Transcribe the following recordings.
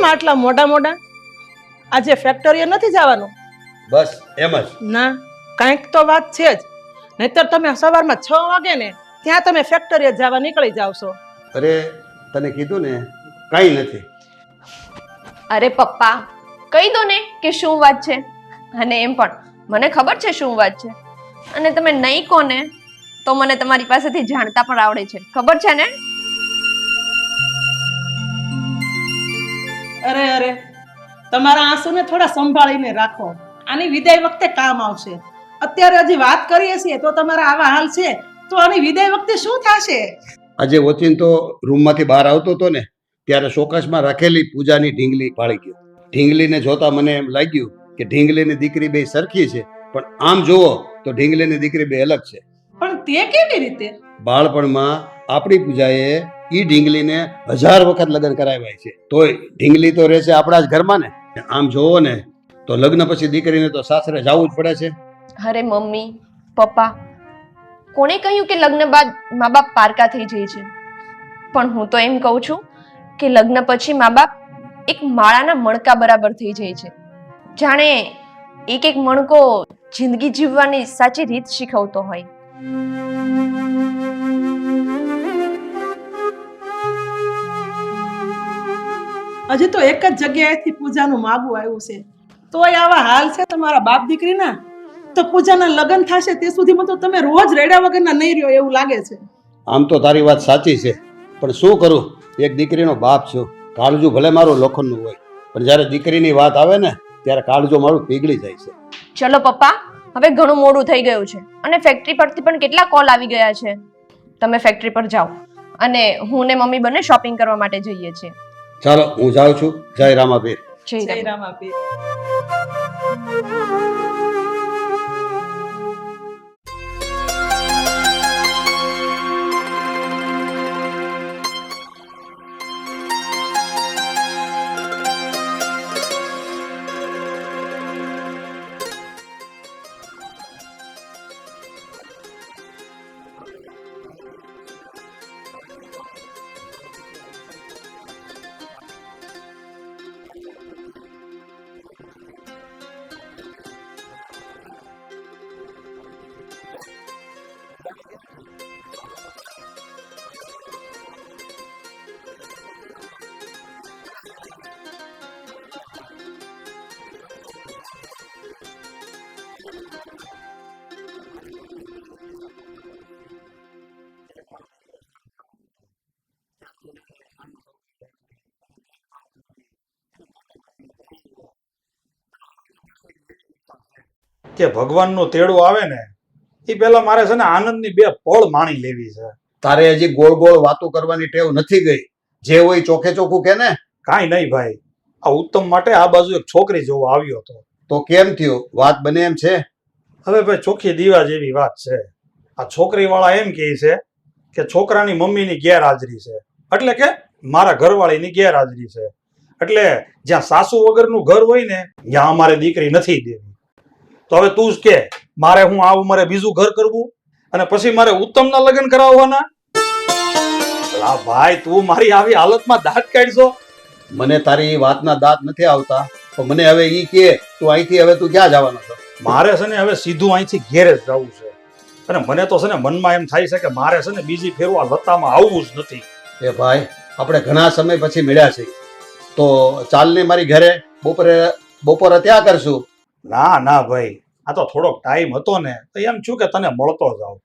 કેમ આટલા મોટા મોટા? આજે ફેક્ટરીએ નથી જવાનું? બસ એમ જ. ના, કાંઈક તો વાત છે જ. નહીતર તમે સવારમાં 6 વાગે ને ત્યાં તમે ફેક્ટરીએ જવા નીકળી જાવ છો. અરે તને કીધું ને કાંઈ નથી. અરે પપ્પા, કહી દો ને કે શું વાત છે. અને એમ પણ મને ખબર છે શું વાત છે. અને તમે નહીં કોને તો મને તમારી પાસેથી જાણતા પણ આવડે છે, ખબર છે ને? અરે અરે, તમારા આંસુને થોડા સંભાળીને રાખો. આની વિદાય વખતે કામ આવશે. અત્યારે હજી વાત કરીએ છીએ તો તમારા આવા હાલ છે તો આની વિદાય વખતે શું થશે? આજે ઓચિંતો રૂમમાંથી બહાર આવતો હતો ને ત્યારે શોકસમાં રાખેલી પૂજાની ઢીંગલી ભાળી ગયો. ઢીંગલીને જોતા મને એમ લાગ્યું કે ઢીંગલીની દીકરી બે સરખી છે, પણ આમ જુઓ તો ઢીંગલીની દીકરી બે અલગ છે. પણ તે કેવી રીતે? બાળપણમાં આપણી પૂજાએ ઈ ઢીંગલીને 1000 વખત લગ્ન કરાવ્યા છે, તોય ઢીંગલી તો રહેશે આપણા જ ઘરમાં ને. આમ જોવો ને તો લગ્ન પછી દીકરીને તો સાસરે જવું જ પડે છે. અરે મમ્મી, પપ્પા, કોણે કહ્યું કે લગ્ન બાદ મા બાપ પારકા થઈ જાય છે? પણ હું તો એમ કહું છું કે લગ્ન પછી મા બાપ એક માળાના મણકા બરાબર થઈ જાય છે. જાણે એક એક મણકો જિંદગી જીવવાની સાચી રીત શીખવતો હોય. હજી તો એક જ જગ્યાએથી પૂજાનું માગું આવ્યું છે, તોય આવા હાલ છે તમારા બાપ દીકરીના. તો પૂજાના લગ્ન થશે તે સુધીમાં તો તમે રોજ રેડા વગરના નહીં રહ્યો એવું લાગે છે. આમ તો તારી વાત સાચી છે, પણ શું કરું, એક દીકરીનો બાપ છું. કાળજું ભલે મારું લોખંડનું હોય, પણ જ્યારે દીકરીની વાત આવે ને ત્યારે કાળજું મારું પીગળી જાય છે. ચલો પપ્પા, હવે ઘણું મોડું થઈ ગયું છે અને ફેક્ટરી પરથી પણ કેટલા કોલ આવી ગયા છે. તમે ફેક્ટરી પર જાઓ અને હું ને મમ્મી બંને શોપિંગ કરવા માટે જઈએ છીએ. ચાલો હું જાઉં છું. જય રામાપીર. જય રામ. રામાપીર. કે ભગવાનનું તેડું આવે ને એ પહેલા મારે છે ને આનંદની 2 પળ માણી લેવી છે. તારે હજી ગોળ ગોળ વાતો કરવાની ટેવ નથી ગઈ. જે હોય ચોખ્ખે ચોખ્ખું કે ને. કાંઈ નહીં ભાઈ, આ ઉત્તમ માટે આ બાજુ એક છોકરી જોવો આવ્યો હતો. તો કેમ થયું? વાત બને એમ છે? હવે ભાઈ ચોખ્ખી દીવા જેવી વાત છે. આ છોકરી વાળા એમ કહે છે કે છોકરાની મમ્મીની ગેરહાજરી છે, એટલે કે મારા ઘરવાળીની ગેરહાજરી છે. એટલે જ્યાં સાસુ વગરનું ઘર હોય ને ત્યાં અમારે દીકરી નથી દેવી. તો હવે તું જ કે મારે હું આ ઉંમરે બીજું ઘર કરવું અને પછી મારે ઉત્તમના લગ્ન કરાવવાના? લા ભાઈ, તું મારી આવી હાલતમાં દાંત કાઢશો? મને તારી વાતના દાંત નથી આવતા, તો મને હવે ઈ કે તું અહીંથી હવે તું ક્યાં જવાનો છો? મારે છે ને હવે સીધું અહીંથી ઘેરે જ જવું છે. અને મને તો છે ને મનમાં એમ થાય છે કે મારે છે ને બીજી ફેરું આ લતામાં આવવું જ નથી. એ ભાઈ, આપણે ઘણા સમય પછી મળ્યા છે, તો ચાલને મારી ઘરે બપોરે ત્યાં કરશું. ના ના ભાઈ, આ તો થોડોક ટાઈમ હતો ને તો એમ છું કે તને મળતો જાઉં.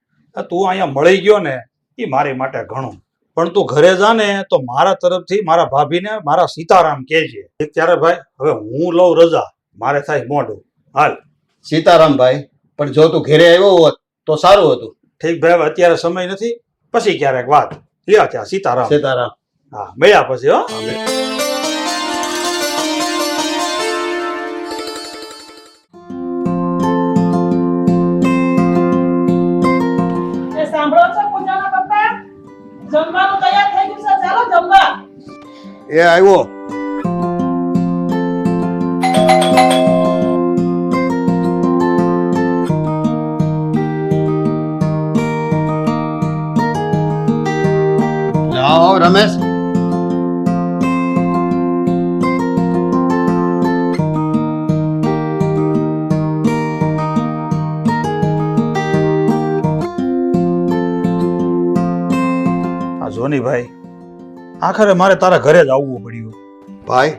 તું અહીંયા મળી ગયો ને એ મારી માટે ઘણું. પણ તું ઘરે જા ને તો મારા તરફથી મારા ભાભીને મારા સીતારામ કહેજે. ત્યારે ભાઈ હવે હું લઉં રજા, મારે થાય મોડું. હાલ. સીતારામ ભાઈ, પણ જો તું ઘરે આવ્યો હોત તો સારું હતું. ઠીક ભાઈ, હવે અત્યારે સમય નથી, પછી ક્યારેક વાત. લ્યો ત્યાં સીતારામ. સીતારામ. હા, મળ્યા પછી. હો. સાંભળો છો પૂજાના પપ્પા? જમવાનું તૈયાર થઈ ગયું છે, ચાલો જમવા. એ આવ્યો. આવો રમેશ. ધોનીભાઈ, આખરે મારે તારા ઘરે જ આવવું પડ્યું. ભાઈ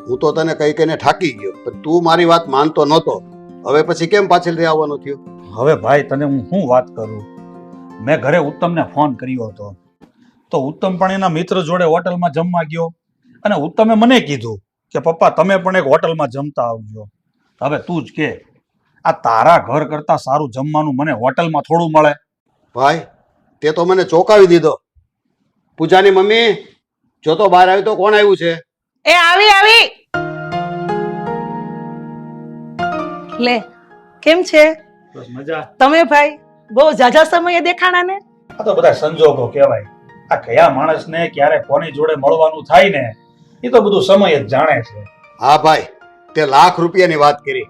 હું તો તને કઈ કઈને થાકી ગયો, પણ તું મારી વાત માનતો નહોતો. હવે પછી કેમ પાછળથી આવવાનું થયું? હવે ભાઈ તને હું શું વાત કરું, મેં ઘરે ઉત્તમને ફોન કર્યો હતો, તો ઉત્તમ પણ એના મિત્ર જોડે હોટલમાં જમવા ગયો, અને ઉત્તમે મને કીધું કે પપ્પા તમે પણ એક હોટલમાં જમતા આવજો. હવે તું જ કે આ તારા ઘર કરતા સારું જમવાનું મને હોટલમાં થોડું મળે? ભાઈ તે તો મને ચોંકાવી દીધો. પૂજાની મમ્મી જો તો બહાર આવી તો કોણ આવ્યું છે? એ આવી આવી લે, કેમ છે બસ મજા. તમે ભાઈ? બહુ ઝાઝા સમયે દેખાણા ને. આ તો બધા સંજોગો કહેવાય. આ કયા માણસને ક્યારે કોની જોડે મળવાનું થાય ને એ તો બધું સમય જ જાણે છે. હા ભાઈ, તે લાખ રૂપિયાની વાત કરી.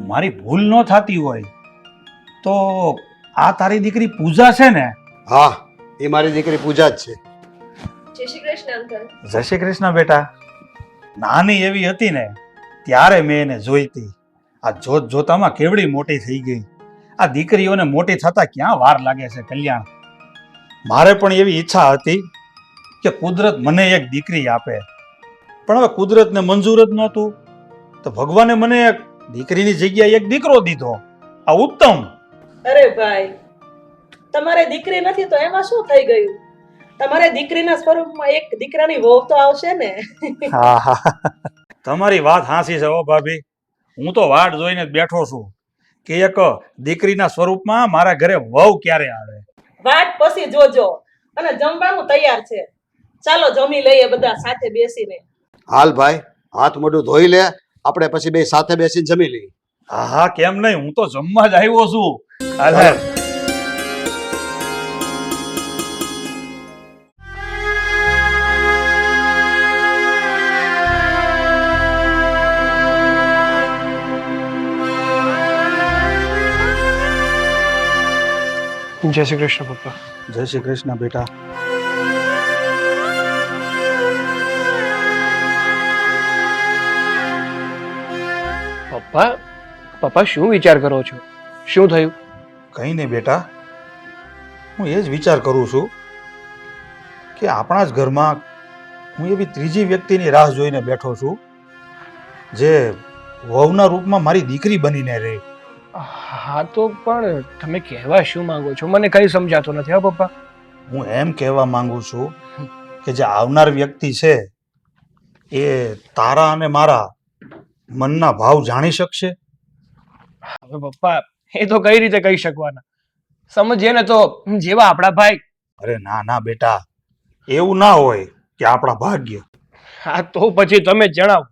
મારી ભૂલ ન થતી હોય તો આ તારી દીકરી પૂજા છે ને? હા, એ મારી દીકરી પૂજા જ છે. જય શ્રી કૃષ્ણ અંકલ. જય શ્રી કૃષ્ણ બેટા. નાની એવી હતી ને ત્યારે મેં એને જોઈતી. આ જોત જોતામાં કેવડી મોટી થઈ ગઈ. આ દીકરીઓને મોટી થતા ક્યાં વાર લાગે છે કલ્યાણ. મારે પણ એવી ઈચ્છા હતી કે કુદરત મને એક દીકરી આપે, પણ હવે કુદરતને મંજૂર જ નહોતું, તો ભગવાને મને એક દીકરીની જગ્યાએ એક દીકરો દીધો, આ ઉત્તમ. અરે ભાઈ, તમારે દીકરી નથી તો એમાં શું થઈ ગયું? તમારે દીકરીના સ્વરૂપમાં એક દીકરાની વહુ તો આવશે ને. હા હા, તમારી વાત હાસી છે હો ભાભી. હું તો વાટ જોઈને જ બેઠો છું કે એક દીકરીના સ્વરૂપમાં મારા ઘરે વહુ ક્યારે આવે. વાત પછી જોજો. અને જમવાનું તૈયાર છે, ચાલો જમી લઈએ બધા સાથે બેસીને. હાલ ભાઈ, હાથ મોઢું ધોઈ લે, આપણે પછી બે સાથે બેસીને જમી લઈએ. હા હા, કેમ નહીં, હું તો જમવા જ આવ્યો છું. હાલ હાલ. જય શ્રી કૃષ્ણ પપ્પા. જય શ્રી કૃષ્ણ બેટા. પપ્પા પપ્પા શું વિચાર કરો છો? શું થયું? કઈ નહીં બેટા, હું એ જ વિચાર કરું છું કે આપણા જ ઘરમાં હું એવી ત્રીજી વ્યક્તિની રાહ જોઈને બેઠો છું જે વહુના રૂપમાં મારી દીકરી બનીને રહે. હા તો પણ તમે કહેવા શું માંગો છો? મને કઈ સમજાતું નથી. હા પપ્પા, હું એમ કહેવા માંગુ છું કે જે આવનાર વ્યક્તિ છે એ તારા અને મારા મનના ભાવ જાણી શકશે. હવે પપ્પા એ તો કઈ રીતે કહી શકવાના? સમજીએ ને તો જેવા આપણા ભાઈ. અરે ના ના બેટા, એવું ના હોય કે આપણા ભાગ્ય. હા તો પછી તમે જ જણાવો.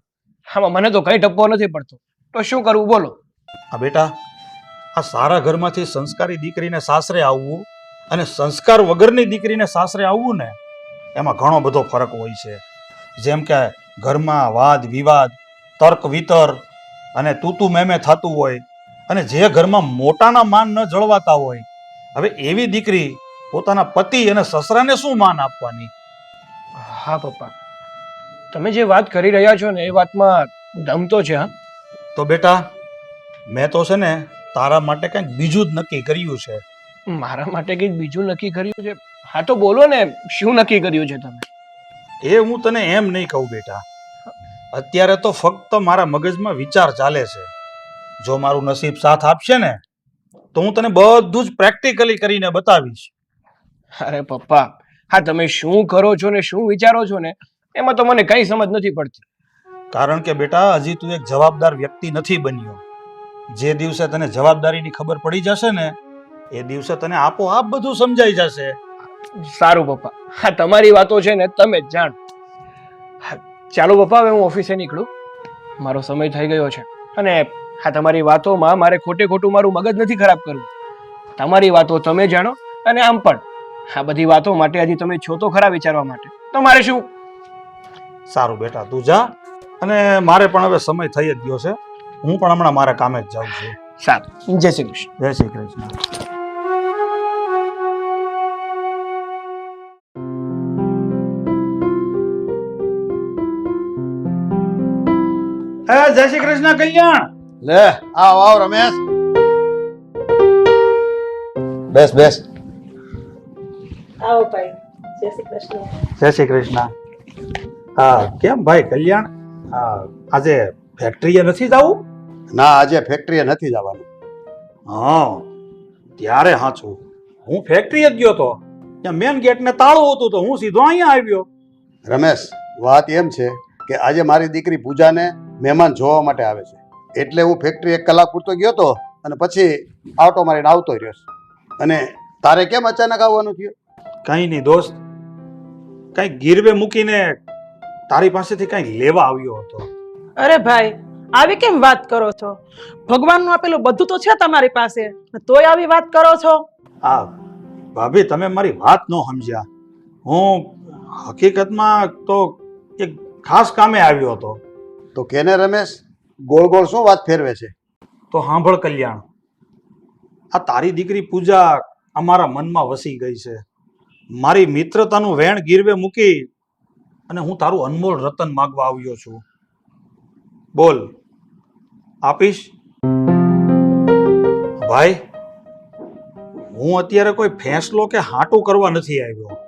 આમાં મને તો કઈ ટપ્પો નથી પડતો, તો શું કરવું બોલો? હા બેટા, આ સારા ઘરમાંથી સંસ્કારી દીકરીને સાસરે આવવું અને સંસ્કાર વગરની દીકરીને સાસરે આવવું ને એમાં ઘણો બધો ફરક હોય છે. જેમ કે ઘરમાં વાદ વિવાદ, તર્ક વિતર અને તૂતું મેમે થતું હોય, અને જે ઘરમાં મોટાના માન ન જળવાતા હોય, હવે એવી દીકરી પોતાના પતિ અને સસરાને શું માન આપવાની? હા પપ્પા, તમે જે વાત કરી રહ્યા છો ને એ વાતમાં દમ તો છે. હા તો બેટા, મેં તો છે ને તારા માટે કંઈક બીજું જ નક્કી કર્યું છે. મારા માટે કંઈક બીજું નક્કી કર્યું છે? હા તો બોલો ને, શું નક્કી કર્યું છે તમે? એ હું તને એમ નહીં કહું બેટા. અત્યારે તો ફક્ત મારા મગજમાં વિચાર ચાલે છે. જો મારું નસીબ સાથ આપશે ને તો હું તને બધું જ પ્રેક્ટિકલી કરીને બતાવીશ. અરે પપ્પા, હા તમે શું કરો છો ને શું વિચારો છો ને એમાં તો મને કઈ સમજ નથી પડતી. કારણ કે બેટા, હજી તું એક જવાબદાર વ્યક્તિ નથી બન્યો. જે દિવસે તને જવાબદારીની ખબર પડી જશે ને એ દિવસે તને આપોઆપ બધું સમજાઈ જશે. સારું પપ્પા, હા તમારી વાતો છે ને તમે જ જાણો. હા, ચાલો પપ્પા, હવે હું ઓફિસે નીકળું, મારો સમય થઈ ગયો છે. અને હા, તમારી વાતોમાં મારે ખોટે ખોટું મારું મગજ નથી ખરાબ કરવું. તમારી વાતો તમે જાણો, અને આમ પણ આ બધી વાતો માટે હજી તમે છો તો ખરા વિચારવા માટે, તો મારે શું. સારું બેટા, તું જા, અને મારે પણ હવે સમય થઈ જ ગયો છે. હું પણ હમણાં મારા કામે જ જાઉં છું. સારું, જય શ્રી કૃષ્ણ. જય શ્રી કૃષ્ણ. જય શ્રી કૃષ્ણ કલ્યાણ. લે આવ આવ રમેશ. બેસ બેસ. આવો ભાઈ, જય શ્રી કૃષ્ણ. જય શ્રી કૃષ્ણ. હા કેમ ભાઈ કલ્યાણ, હા આજે ફેક્ટરીએ નથી જવું? ના, આજે ફેક્ટરીએ નથી જવાનું. હા ત્યારે હાચું, હું ફેક્ટરીએ જ ગયો તો, ત્યાં મેન ગેટને તાળું હતું તો હું સીધો અહીંયા આવ્યો. રમેશ, વાત એમ છે કે આજે મારી દીકરી પૂજાને મહેમાન જોવા માટે આવે છે, એટલે હું ફેક્ટરી 1 કલાક પૂરતો ગયો તો અને પછી આટો મારીને આવતો રહ્યો છું. અને તારે કેમ અચાનક આવવાનું થયું? કંઈ નહીં દોસ્ત, કંઈ ગીરવે મૂકીને તારી પાસેથી કંઈ લેવા આવ્યો હતો. અરે ભાઈ, આવી કેમ વાત કરો છો? ભગવાનનું આપેલું બધું તો છે તમારી પાસે, તોય આવી વાત કરો છો? હા ભાભી, તમે મારી વાત ન સમજ્યા. હું હકીકતમાં તો એક ખાસ કામે આવ્યો હતો. તો કેને રમેશ, ગોળ ગોળ શું વાત ફેરવે છે? તો સાંભળ કલ્યાણ, આ તારી દીકરી પૂજા અમારા મનમાં વસી ગઈ છે. મારી મિત્રતાનું વેણ ગીરવે મૂકી અને હું તારું અનમોલ રતન માગવા આવ્યો છું. બોલ, આપીશ? ભાઈ, હું અત્યારે કોઈ ફેંસલો કે હાટું કરવા નથી આવ્યો,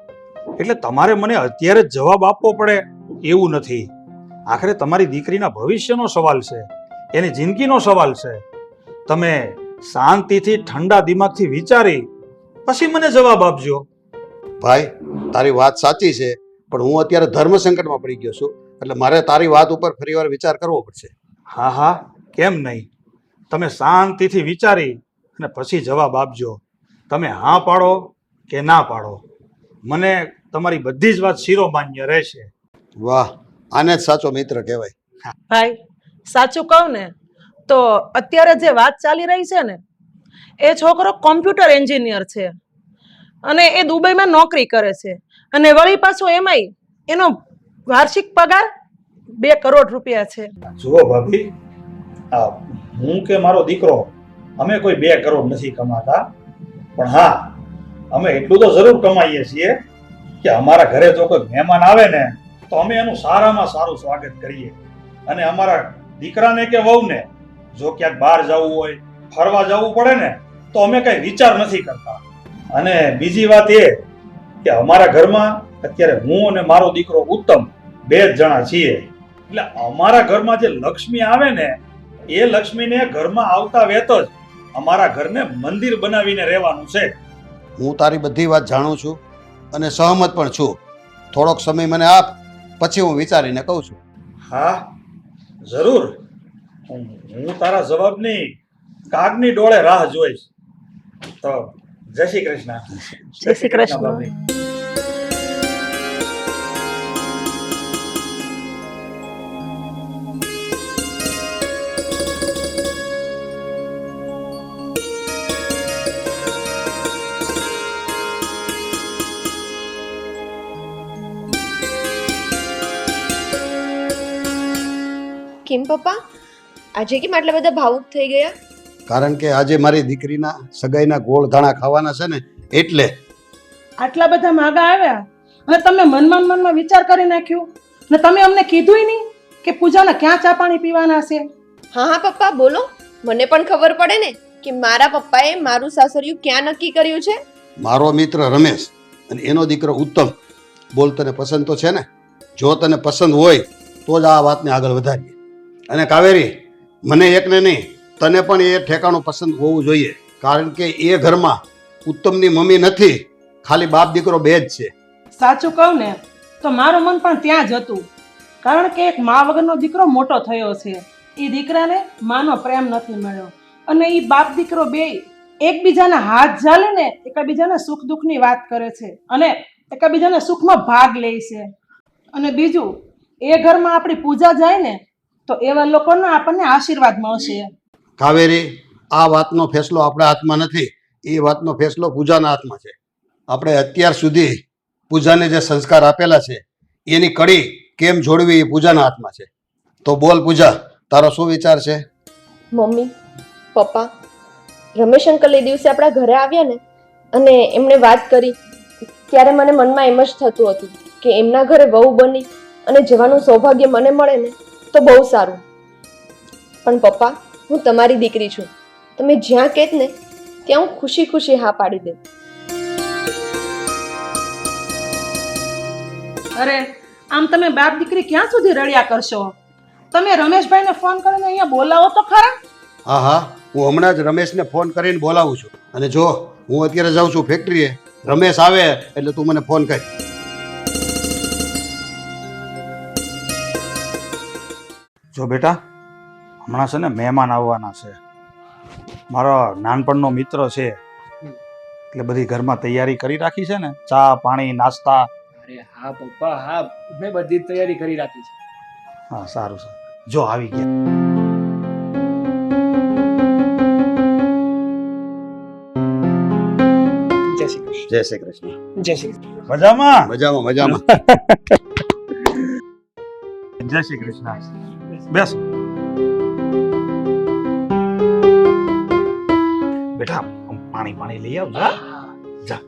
એટલે તમારે મને અત્યારે જ જવાબ આપવો પડે એવું નથી. આખરે તમારી દીકરીના ભવિષ્યનો સવાલ છે, એની જિંદગીનો સવાલ છે. તમે શાંતિથી ઠંડા દિમાગથી વિચારી પછી મને જવાબ આપજો. ભાઈ, તારી વાત સાચી છે, પણ હું અત્યારે ધર્મ સંકટમાં પડી ગયો છું, એટલે મારે તારી વાત ઉપર ફરીવાર વિચાર કરવો પડશે. હા હા, કેમ નહીં. તમે શાંતિથી વિચારી અને પછી જવાબ આપજો. તમે હા પાડો કે ના પાડો, મને તમારી બધી જ વાત શિરોમાન્ય રહેશે. વાહ, આને જ સાચો મિત્ર કહેવાય. ભાઈ, સાચું કહું ને તો અત્યારે જે વાત ચાલી રહી છે ને, એ છોકરો કોમ્પ્યુટર એન્જિનિયર છે અને એ દુબઈમાં નોકરી કરે છે, અને વળી પાછો એમાંય એનો વાર્ષિક પગાર 2 કરોડ રૂપિયા છે. જુઓ ભાભી, હું કે મારો દીકરો અમે કોઈ 2 કરોડ નથી કમાતા, પણ હા અમે એટલું તો જરૂર કમાઈએ છીએ કે અમારા ઘરે જો કોઈ મહેમાન આવે ને તો અમે એનું સારામાં સારું સ્વાગત કરીએ. અને અમારા દીકરાને કે વહુને જો ક્યાંક બહાર જવું હોય, ફરવા જવું પડે ને તો અમે કઈ વિચાર નથી કરતા. અને બીજી વાત એ કે અમારા ઘરમાં અત્યારે હું અને મારો દીકરો ઉત્તમ 2 જ જણા છીએ, એટલે અમારા ઘરમાં જે લક્ષ્મી આવે ને એ લક્ષ્મીને ઘરમાં આવતા વેત જ અમારા ઘરને મંદિર બનાવીને રહેવાનું છે. હું તારી બધી વાત જાણું છું અને સહમત પણ છું. થોડોક સમય મને આપ, પછી હું વિચારીને કહું છું. હા જરૂર, હું તારા જવાબની કાગની ડોળે રાહ જોઈશ. તો જય શ્રી કૃષ્ણ. જય શ્રી કૃષ્ણ. ભાભી. કેમ પપ્પા, આજે કેમ આટલા બધા ભાવુક થઈ ગયા? કારણ કે આજે મારી દીકરીના સગાઈના ગોળ ધાણા ખાવાના છે ને, એટલે. આટલા બધા માગા આવ્યા અને તમે મનમાં વિચાર કરી નાખ્યું, ને તમે અમને કીધુંય નહીં કે પૂજાના ક્યાં ચા પાણી પીવાના છે. હા હા પપ્પા બોલો, મને પણ ખબર પડે ને કે મારા પપ્પાએ મારું સાસરિયું ક્યાં નક્કી કર્યું છે. મારો મિત્ર રમેશ અને એનો દીકરો ઉત્તમ. બોલ, તને પસંદ તો છે ને? જો તને પસંદ હોય તો જ આ વાતને આગળ વધારીએ. અને કાવેરી, મને એકને નહીં, તને પણ એ ઠેકાણું પસંદ હોવું જોઈએ, કારણ કે એ ઘરમાં ઉત્તમની મમ્મી નથી, ખાલી બાપ દીકરો 2 જ છે. સાચું કહું ને તો મારું મન પણ ત્યાં જ હતું, કારણ કે એક મા વગરનો દીકરો મોટો થયો છે. એ દીકરાને માનો પ્રેમ નથી મળ્યો, અને એ બાપ દીકરો 2 એકબીજાના હાથ ઝાલીને એકબીજાના સુખ દુઃખની વાત કરે છે અને એકબીજાના સુખમાં ભાગ લે છે. અને બીજું, એ ઘરમાં આપણી પૂજા જાય ને તો એવા લોકોનો આપણને આશીર્વાદ મળશે. કાવેરી, આ વાતનો ફેસલો આપણા હાથમાં નથી, એ વાતનો ફેસલો પૂજાના હાથમાં છે. આપણે અત્યાર સુધી પૂજાને જે સંસ્કાર આપેલા છે એની કડી કેમ જોડવી એ પૂજાના હાથમાં છે. તો બોલ પૂજા, તારો શું વિચાર છે? મમ્મી, પપ્પા, રમેશ અંકલ એ દિવસે આપણા ઘરે આવ્યા ને અને એમણે વાત કરી ત્યારે મને મનમાં એમ જ થતું હતું કે એમના ઘરે વહુ બની અને જવાનું સૌભાગ્ય મને મળે ને તો બહુ સારું. પણ પપ્પા, હું તમારી દીકરી છું, તમે જ્યાં કહેત ને ત્યાં હું ખુશી ખુશી હા પાડી દે. અરે આમ તમે બાપ દીકરી ક્યાં સુધી રડ્યા કરશો? તમે રમેશભાઈને ફોન કરીને અહીંયા બોલાવો તો ખરા. હા હા, હું હમણાં જ રમેશને ફોન કરીને બોલાવું છું. અને જો હું અત્યારે જાઉં છું ફેક્ટરીએ, રમેશ આવે એટલે તું મને ફોન કર. જો બેટા, હમણાં છે ને મહેમાન આવવાના છે. મારો નાનપણનો મિત્ર છે, એટલે બધી ઘરમાં તૈયારી કરી રાખી છે ને, ચા પાણી નાસ્તા. અરે હા પપ્પા, હા, મેં બધી જ તૈયારી કરી રાખી છે. હા સારું છે. જો આવી ગયા. જય શ્રી કૃષ્ણ. જય શ્રી કૃષ્ણ. જય શ્રી કૃષ્ણ. મજામાં? મજામાં મજામાં. જય શ્રી કૃષ્ણ. બેસ બેટા, પાણી પાણી લઈ આવજો. હા? જા.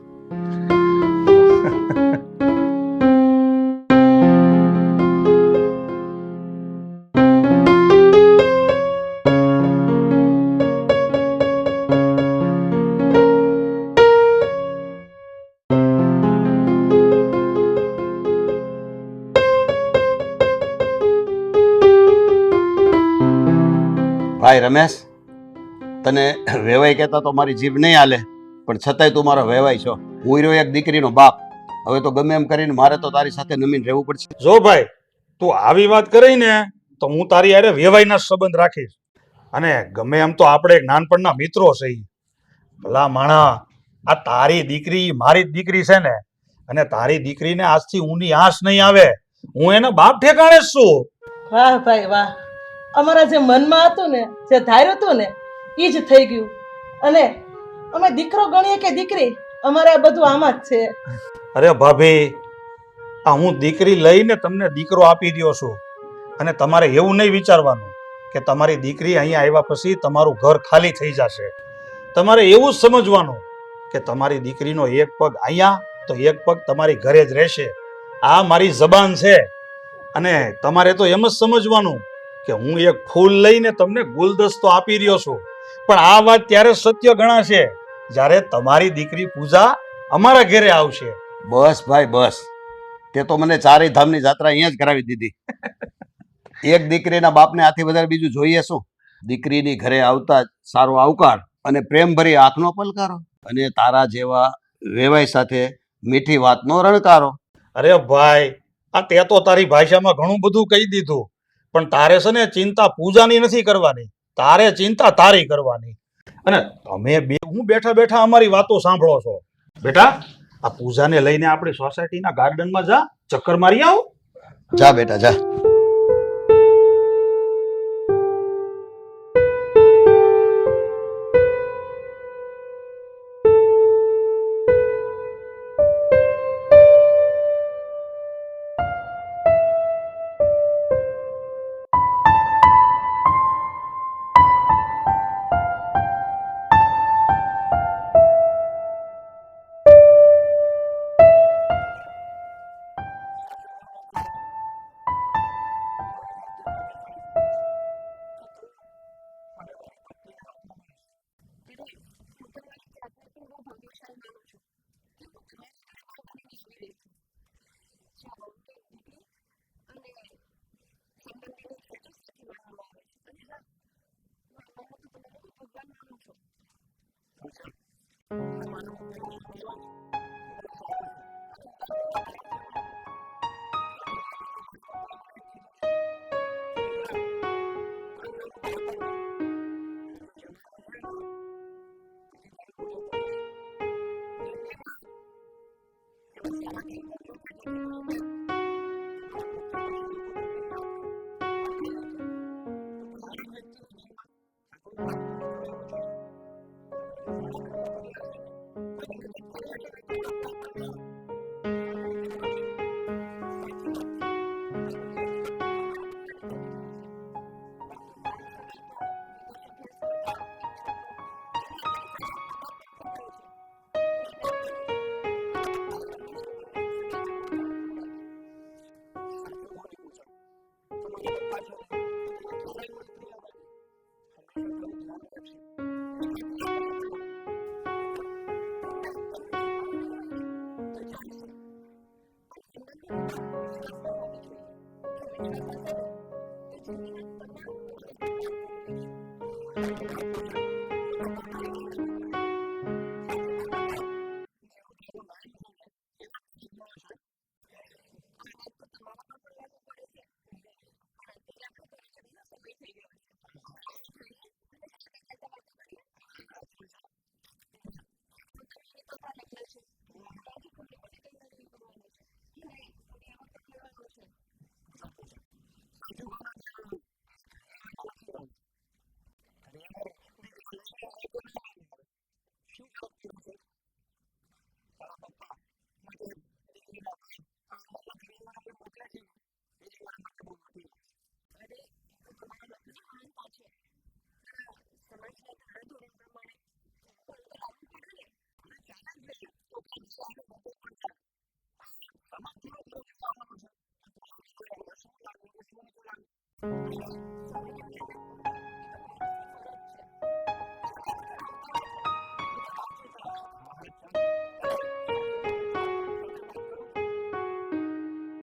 ભાઈ રમેશ, તને વેવાઈ કહેતા તો મારી જીભ નહીં હાલે, પણ છતાંય તું મારો વેવાઈ છો. હું રહ્યો એક દીકરીનો બાપ. હવે તો ગમે એમ કરીને મારે તો તારી સાથે નમીન રહેવું પડશે. જો ભાઈ, તું આવી વાત કરી ને તો હું તારી હારે વેવાઈના સંબંધ રાખીશ. અને ગમે એમ તો આપણે એક નાનપણના મિત્રો છીએ. ભલા માણા, આ તારી દીકરી મારી જ દીકરી છે ને, અને તારી દીકરીને આજથી ઊની આંચ નહીં આવે. હું એના બાપ ઠેકાણે જ છું. વાહ ભાઈ વાહ, અમારા જે મનમાં હતું ને, જે ધાર્યું હતું ને, એ જ થઈ ગયું. અને અમે દીકરો ગણીએ કે દીકરી, અમારે આ બધું આમાં જ છે. અરે ભાભી, આ હું દીકરી લઈને તમને દીકરો આપી દ્યો છું. અને તમારે એવું નહીં વિચારવાનું કે તમારી દીકરી અહીંયા આવ્યા પછી તમારું ઘર ખાલી થઈ જશે. તમારે એવું જ સમજવાનું કે તમારી દીકરીનો એક પગ અહીંયા તો એક પગ તમારી ઘરે જ રહેશે. આ મારી જબાન છે. અને તમારે તો એમ જ સમજવાનું કે હું એક ફૂલ લઈને તમને ગુલદસ્તો આપી રહ્યો છું. પણ આ વાત ત્યારે સત્ય ગણાશે જ્યારે તમારી દીકરી પૂજા અમારા ઘરે આવશે. બસ ભાઈ બસ, તે તો મને ચારેય ધામની જાત્રા અહીંયા જ કરાવી દીધી. એક દીકરીના બાપને આથી વધારે બીજું જોઈએ શું? દીકરીની ઘરે આવતા જ સારો આવકાર અને પ્રેમભરી આંખનો પલકારો, અને તારા જેવા વેવાઈ સાથે મીઠી વાતનો રણકારો. અરે ભાઈ, આ તે તો તારી ભાષામાં ઘણું બધું કહી દીધું, પણ તારે છે ને ચિંતા પૂજાની નથી કરવાની, તારે ચિંતા તારી કરવાની. અને તમે બે હું બેઠા બેઠા અમારી વાતો સાંભળો છો. બેટા, આ પૂજાને લઈને આપણી સોસાયટીના ગાર્ડનમાં જા, ચક્કર મારી આવ. જા બેટા જા.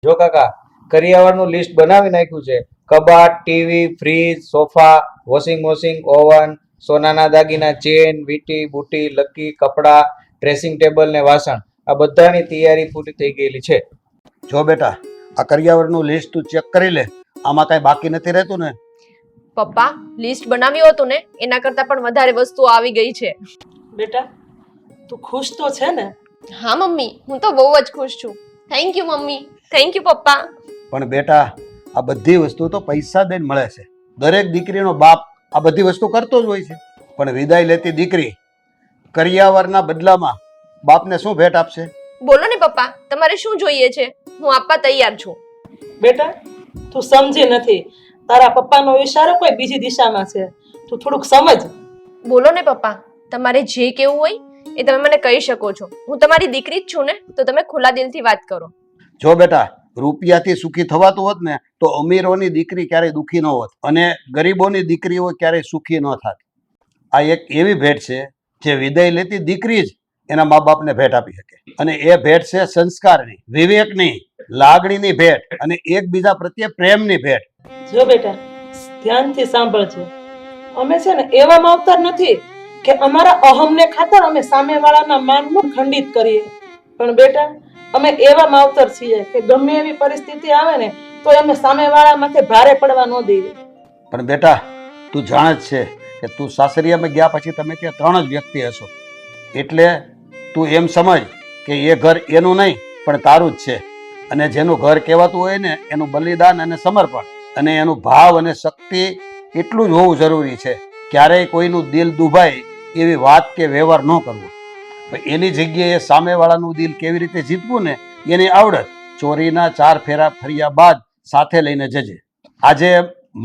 જો કાકા, કરિયાવરનું લિસ્ટ બનાવી નાખ્યું છે. કબાટ, TV, fridge, sofa, washing machine, oven, સોનાના દાગીના, ચેન, વીટી, બુટી, લકી, કપડા, ડ્રેસિંગ ટેબલ ને વાસણ, આ બધાની તૈયારી પૂરી થઈ ગયેલી છે. જો બેટા, આ કરિયાવરનું લિસ્ટ તું ચેક કરી લે, આમાં કાંઈ બાકી નથી રહેતું ને? પપ્પા, લિસ્ટ બનાવ્યું હતું ને એના કરતાં પણ વધારે વસ્તુઓ આવી ગઈ છે. બેટા તું ખુશ તો છે ને? હા મમ્મી, હું તો બહુ જ ખુશ છું. Thank you mummy. Thank you પપ્પા. પણ બેટા, આ બધી વસ્તુ તો પૈસા દઈને મળે છે. દરેક દીકરીનો બાપ આ બધી વસ્તુ કરતો જ હોય છે. પણ વિદાય લેતી દીકરી કરિયાવરના બદલામાં બાપને શું ભેટ આપશે? બોલો ને પપ્પા, તમારે શું જોઈએ છે? હું આપવા તૈયાર છું. બેટા તું સમજી નથી, તારા પપ્પાનો ઈશારો કોઈ બીજી દિશામાં છે. તું થોડુંક સમજ. બોલો ને પપ્પા, તમારે જે કેવું હોય એ તમે મને કહી શકો છો. હું તમારી દીકરી જ છું ને, તો તમે ખુલ્લા દિલથી વાત કરો. જો બેટા, રૂપિયાથી સુખી થવાતું હોત ને તો અમીરોની દીકરી ક્યારેય દુઃખી ન હોત અને ગરીબોની દીકરીઓ ક્યારેય સુખી ન થાત. આ એક એવી ભેટ છે જે વિદાય લેતી દીકરી જ એના મા બાપને ભેટ આપી શકે. અને એ ભેટ છે સંસ્કારની, વિવેકની, લાગણીની ભેટ અને એકબીજા પ્રત્યે પ્રેમની ભેટ. જો બેટા ધ્યાનથી સાંભળજો, અમે છે ને એવા માવતર નથી કે અમારા અહમને ખાતર અમે સામેવાળાના માનનું ખંડિત કરીએ. પણ બેટા અમે એવા માવતર છીએ કે ગમે એવી પરિસ્થિતિ આવે ને તો અમે સામેવાળા માથે ભારે પડવા ન દઈએ. પણ બેટા, તું જાણે જ છે કે તું સાસરિયામાં ગયા પછી તમે ત્યાં 3 જ વ્યક્તિ હશો. એટલે તું એમ સમજ કે એ ઘર એનું નહીં પણ તારું જ છે. અને જેનું ઘર કહેવાતું હોય ને એનું બલિદાન અને સમર્પણ અને એનું ભાવ અને શક્તિ એટલું જ હોવું જરૂરી છે. ક્યારેય કોઈનું દિલ દુભાય એવી વાત કે વ્યવહાર ન કરવો. એની જગ્યાએ સામેવાળાનું દિલ કેવી રીતે જીતવું ને એની આવડત ચોરીના 4 ફેરા ફર્યા બાદ સાથે લઈને જજે. આજે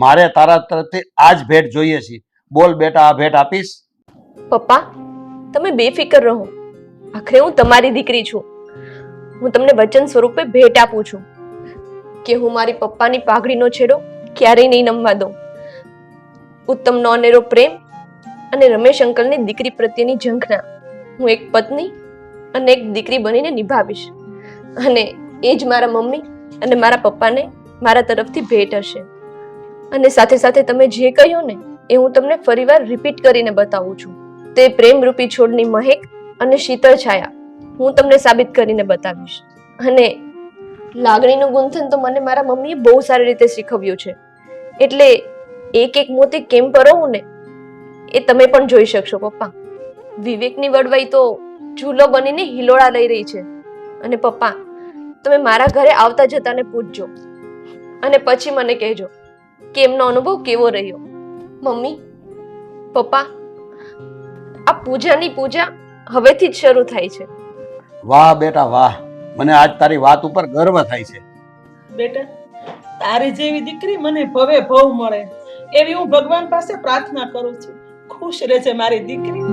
મારે તારા તરફથી આ જ ભેટ જોઈએ છે. બોલ બેટા, આ ભેટ આપીશ? પપ્પા, તમે બેફિકર રહો. આખરે હું તમારી દીકરી છું. હું તમને વચન સ્વરૂપે ભેટ આપું છું કે હું મારી પપ્પાની પાઘડીનો છેડો ક્યારેય નહીં નમવા દઉં. ઉત્તમનો અનેરો પ્રેમ અને રમેશ અંકલની દીકરી પ્રત્યેની ઝંખના હું એક પત્ની અને એક દીકરી બનીને નિભાવીશ. અને એ જ મારા મમ્મી અને મારા પપ્પાને મારા તરફથી ભેટ હશે. અને સાથે સાથે તમે જે કહ્યું ને એ હું તમને ફરીવાર રિપીટ કરીને બતાવું છું. તે પ્રેમરૂપી છોડની મહેક અને શીતળ છાયા હું તમને સાબિત કરીને બતાવીશ. અને લાગણીનું ગુંથન તો મને મારા મમ્મીએ બહુ સારી રીતે શીખવ્યું છે. એટલે એક એક મોતી કેમ પરોવું ને એ તમે પણ જોઈ શકશો પપ્પા. વિવેકની વડવાઈ તો ઝૂલો બનીને હિલોળા લઈ રહી છે. અને પપ્પા, તમે મારા ઘરે આવતા જતાને પૂછજો અને પછી મને કહેજો કે એમનો અનુભવ કેવો રહ્યો. મમ્મી, પપ્પા, આ પૂજાની પૂજા હવેથી જ શરૂ થાય છે. વાહ બેટા વાહ, મને આજ તારી વાત ઉપર ગર્વ થાય છે. બેટા તારી જેવી દીકરી મને ભવે ભવ મળે એવી હું ભગવાન પાસે પ્રાર્થના કરું છું. ખુશ રહેજે મારી દીકરી.